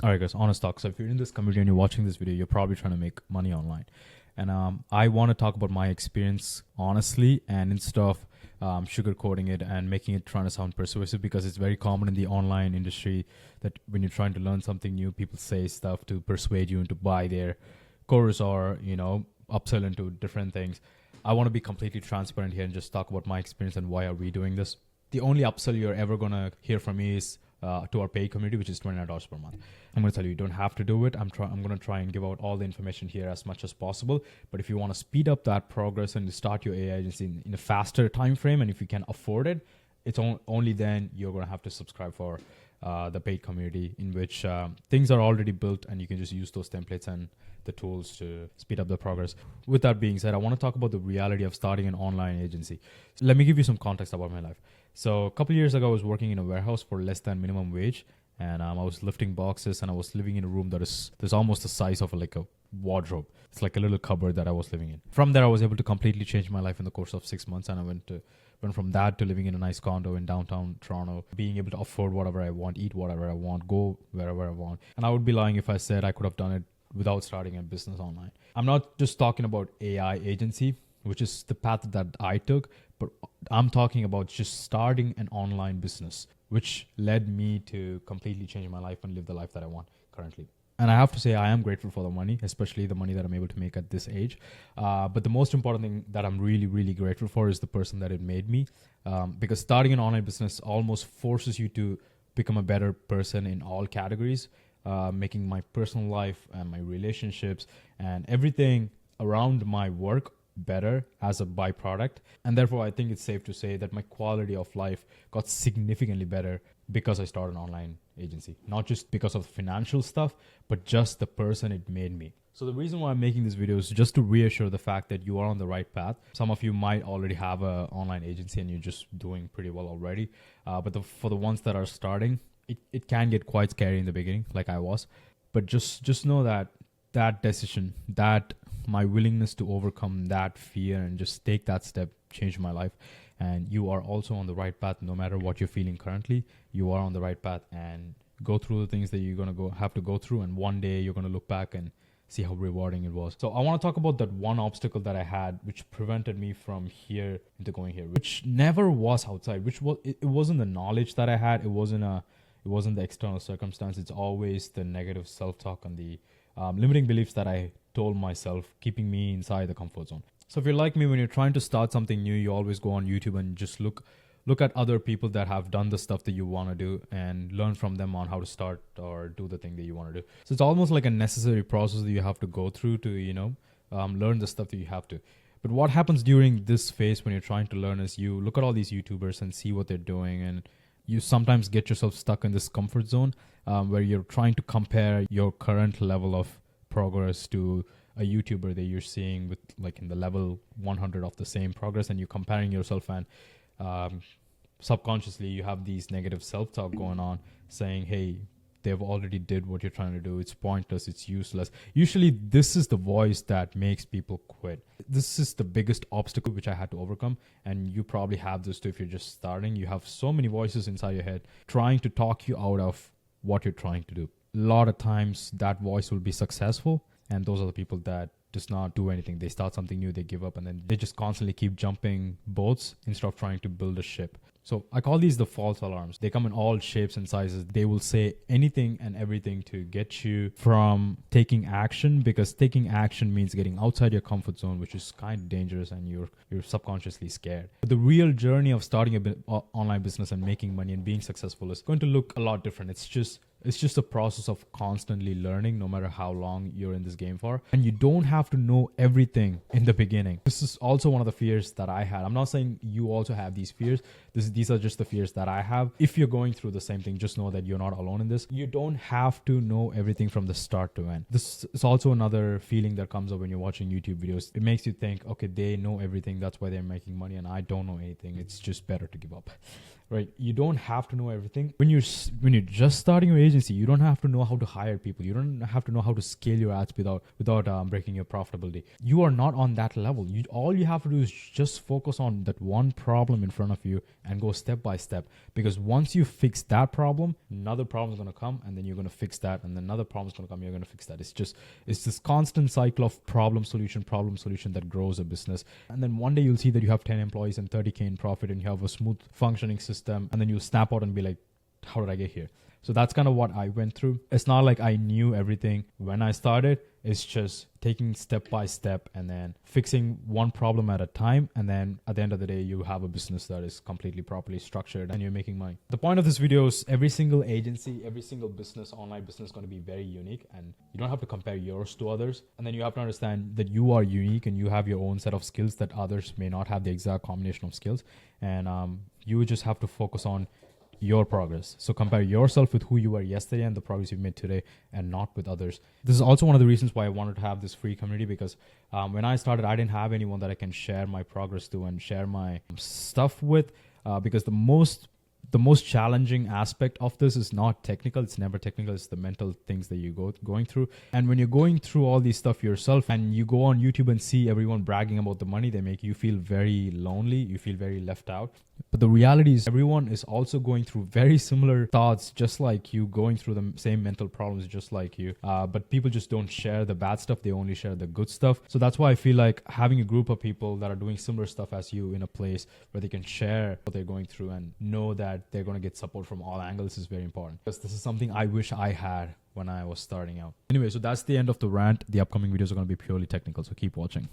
All right, guys, honest talk. So if you're in this community and you're watching this video, you're probably trying to make money online. And I want to talk about my experience honestly and instead of sugarcoating it and making it trying to sound persuasive, because it's very common in the online industry that when you're trying to learn something new, people say stuff to persuade you into buy their course or, upsell into different things. I want to be completely transparent here and just talk about my experience and why are we doing this. The only upsell you're ever going to hear from me is to our paid community, which is $29 per month. I'm going to tell you, you don't have to do it. I'm going to try and give out all the information here as much as possible. But if you want to speed up that progress and start your AI agency in a faster time frame, and if you can afford it, it's only then you're going to have to subscribe for the paid community, in which things are already built and you can just use those templates and the tools to speed up the progress. With that being said, I want to talk about the reality of starting an online agency. So let me give you some context about my life. So a couple of years ago, I was working in a warehouse for less than minimum wage, and I was lifting boxes, and I was living in a room that's almost the size of like a wardrobe. It's like a little cupboard that I was living in. From there, I was able to completely change my life in the course of 6 months, and I went from that to living in a nice condo in downtown Toronto, being able to afford whatever I want, eat whatever I want, go wherever I want. And I would be lying if I said I could have done it without starting a business online. I'm not just talking about AI agency, which is the path that I took, but I'm talking about just starting an online business, which led me to completely change my life and live the life that I want currently. And I have to say, I am grateful for the money, especially the money that I'm able to make at this age. But the most important thing that I'm really, really grateful for is the person that it made me. Because starting an online business almost forces you to become a better person in all categories, making my personal life and my relationships and everything around my work better as a byproduct. And therefore, I think it's safe to say that my quality of life got significantly better because I started an online agency. Not just because of the financial stuff, but just the person it made me. So the reason why I'm making this video is just to reassure the fact that you are on the right path. Some of you might already have an online agency and you're just doing pretty well already. But for the ones that are starting, it can get quite scary in the beginning, like I was. But just know that decision, that my willingness to overcome that fear and just take that step changed my life. And you are also on the right path. No matter what you're feeling currently, you are on the right path, and go through the things that you're going to have to go through. And one day you're going to look back and see how rewarding it was. So I want to talk about that one obstacle that I had, which prevented me from here into going here, which never was outside, it wasn't the knowledge that I had. It wasn't the external circumstance. It's always the negative self-talk and the limiting beliefs that I told myself, keeping me inside the comfort zone. So if you're like me, when you're trying to start something new, you always go on YouTube and just look at other people that have done the stuff that you want to do and learn from them on how to start or do the thing that you want to do. So it's almost like a necessary process that you have to go through to, learn the stuff that you have to. But what happens during this phase when you're trying to learn is you look at all these YouTubers and see what they're doing, and you sometimes get yourself stuck in this comfort zone where you're trying to compare your current level of progress to a YouTuber that you're seeing with like in the level 100 of the same progress, and you're comparing yourself, and subconsciously you have these negative self-talk going on saying, hey, they've already did what you're trying to do. It's pointless. It's useless. Usually this is the voice that makes people quit. This is the biggest obstacle which I had to overcome. And you probably have this too if you're just starting. You have so many voices inside your head trying to talk you out of what you're trying to do. A lot of times that voice will be successful, and those are the people that does not do anything. They start something new, they give up, and then they just constantly keep jumping boats instead of trying to build a ship. So I call these the false alarms. They come in all shapes and sizes. They will say anything and everything to get you from taking action, because taking action means getting outside your comfort zone, which is kind of dangerous, and you're subconsciously scared. But the real journey of starting an online business and making money and being successful is going to look a lot different. It's just a process of constantly learning, no matter how long you're in this game for. And you don't have to know everything in the beginning. This is also one of the fears that I had. I'm not saying you also have these fears. These are just the fears that I have. If you're going through the same thing, just know that you're not alone in this. You don't have to know everything from the start to end. This is also another feeling that comes up when you're watching YouTube videos. It makes you think, okay, they know everything. That's why they're making money, and I don't know anything. It's just better to give up. right? You don't have to know everything. When you're just starting your agency, you don't have to know how to hire people. You don't have to know how to scale your ads without breaking your profitability. You are not on that level. All you have to do is just focus on that one problem in front of you and go step by step. Because once you fix that problem, another problem is going to come, and then you're going to fix that, and then another problem is going to come. You're going to fix that. It's this constant cycle of problem solution that grows a business. And then one day you'll see that you have 10 employees and 30K in profit, and you have a smooth functioning system, and then you'll snap out and be like, how did I get here? So that's kind of what I went through. It's not like I knew everything when I started. It's just taking step by step and then fixing one problem at a time. And then at the end of the day, you have a business that is completely properly structured and you're making money. The point of this video is every single agency, every single business, online business is going to be very unique, and you don't have to compare yours to others. And then you have to understand that you are unique and you have your own set of skills that others may not have the exact combination of skills. And you just have to focus on your progress. So compare yourself with who you were yesterday and the progress you've made today, and not with others. This is also one of the reasons why I wanted to have this free community, because when I started, I didn't have anyone that I can share my progress to and share my stuff with, because the most challenging aspect of this is not technical. It's never technical. It's the mental things that you going through. And when you're going through all these stuff yourself and you go on YouTube and see everyone bragging about the money they make, you feel very lonely. You feel very left out. But the reality is everyone is also going through very similar thoughts, just like you, going through the same mental problems, just like you. But people just don't share the bad stuff. They only share the good stuff. So that's why I feel like having a group of people that are doing similar stuff as you in a place where they can share what they're going through and know that they're going to get support from all angles is very important. Because this is something I wish I had when I was starting out. Anyway, so that's the end of the rant. The upcoming videos are going to be purely technical, so keep watching.